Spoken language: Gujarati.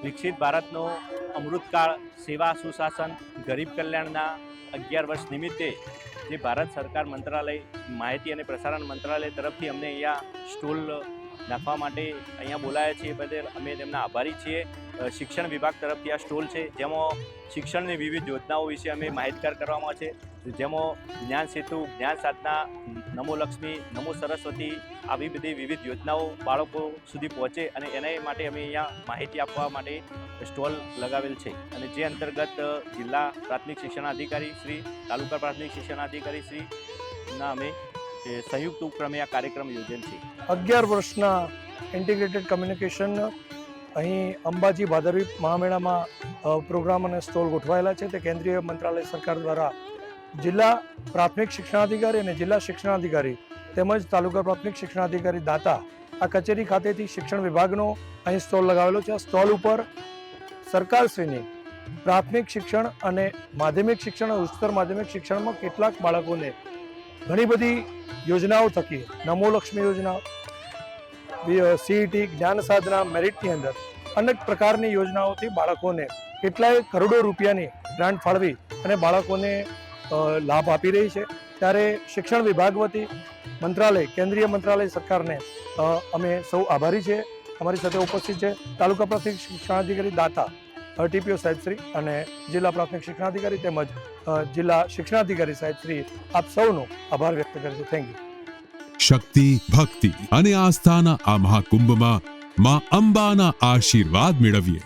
વિકસિત ભારતનો અમૃતકાળ સેવા સુશાસન ગરીબ કલ્યાણના 11 વર્ષ નિમિત્તે જે ભારત સરકાર મંત્રાલય માહિતી અને પ્રસારણ મંત્રાલય તરફથી અમને અહીંયા સ્ટોલ નાખવા માટે અહીંયા બોલાયા છીએ બદલ અમે તેમના આભારી છીએ. શિક્ષણ વિભાગ તરફથી આ સ્ટોલ છે જેમાં શિક્ષણની વિવિધ યોજનાઓ વિશે અમે માહિતગાર કરવામાં છે, જેમાં જ્ઞાન સેતુ, જ્ઞાન સાધના, નમો લક્ષ્મી, નમો સરસ્વતી આવી બધી વિવિધ યોજનાઓ બાળકો સુધી પહોંચે અને એને માટે અમે અહીંયા માહિતી આપવા માટે સ્ટોલ લગાવેલ છે. અને જે અંતર્ગત જિલ્લા પ્રાથમિક શિક્ષણાધિકારી શ્રી, તાલુકા પ્રાથમિક શિક્ષણાધિકારી શ્રીના અમે સંયુક્ત ઉપક્રમે આ કાર્યક્રમ યોજેલ છે. 11 વર્ષના ઇન્ટિગ્રેટેડ કમ્યુનિકેશન અહીં અંબાજી ભાદરવી મહામેળામાં પ્રોગ્રામ અને સ્ટોલ ગોઠવાયેલા છે. તે કેન્દ્રીય મંત્રાલય સરકાર દ્વારા જિલ્લા પ્રાથમિક શિક્ષણાધિકારી અને જિલ્લા શિક્ષણાધિકારી તેમજ તાલુકા પ્રાથમિક શિક્ષણાધિકારી દાતા આ કચેરી ખાતેથી શિક્ષણ વિભાગનો અહીં સ્ટોલ લગાવેલો છે. આ સ્ટોલ ઉપર સરકારશ્રીની પ્રાથમિક શિક્ષણ અને માધ્યમિક શિક્ષણ અને ઉચ્ચતર માધ્યમિક શિક્ષણમાં કેટલાક બાળકોને ઘણી બધી યોજનાઓ થકી, નમો લક્ષ્મી યોજના, સીઈટી, જ્ઞાન સાધના, મેરિટની અંદર અનેક પ્રકારની યોજનાઓથી બાળકોને કેટલાય કરોડો રૂપિયાની ગ્રાન્ટ ફાળવી અને બાળકોને લાભ આપી રહી છે. ત્યારે શિક્ષણ વિભાગ વતી મંત્રાલય, કેન્દ્રીય મંત્રાલય સરકારને અમે સૌ આભારી છે. અમારી સાથે ઉપસ્થિત છે તાલુકા પ્રાથમિક શિક્ષણાધિકારી દાતા ટીપીઓ સાહેબશ્રી અને જિલ્લા પ્રાથમિક શિક્ષણાધિકારી તેમજ જિલ્લા શિક્ષણાધિકારી સાહેબશ્રી. આપ સૌનો આભાર વ્યક્ત કરે છે. Thank you. શક્તિ, ભક્તિ અને આસ્થાના આ મહાકુંભમાં માં અંબાના આશીર્વાદ મેળવીએ.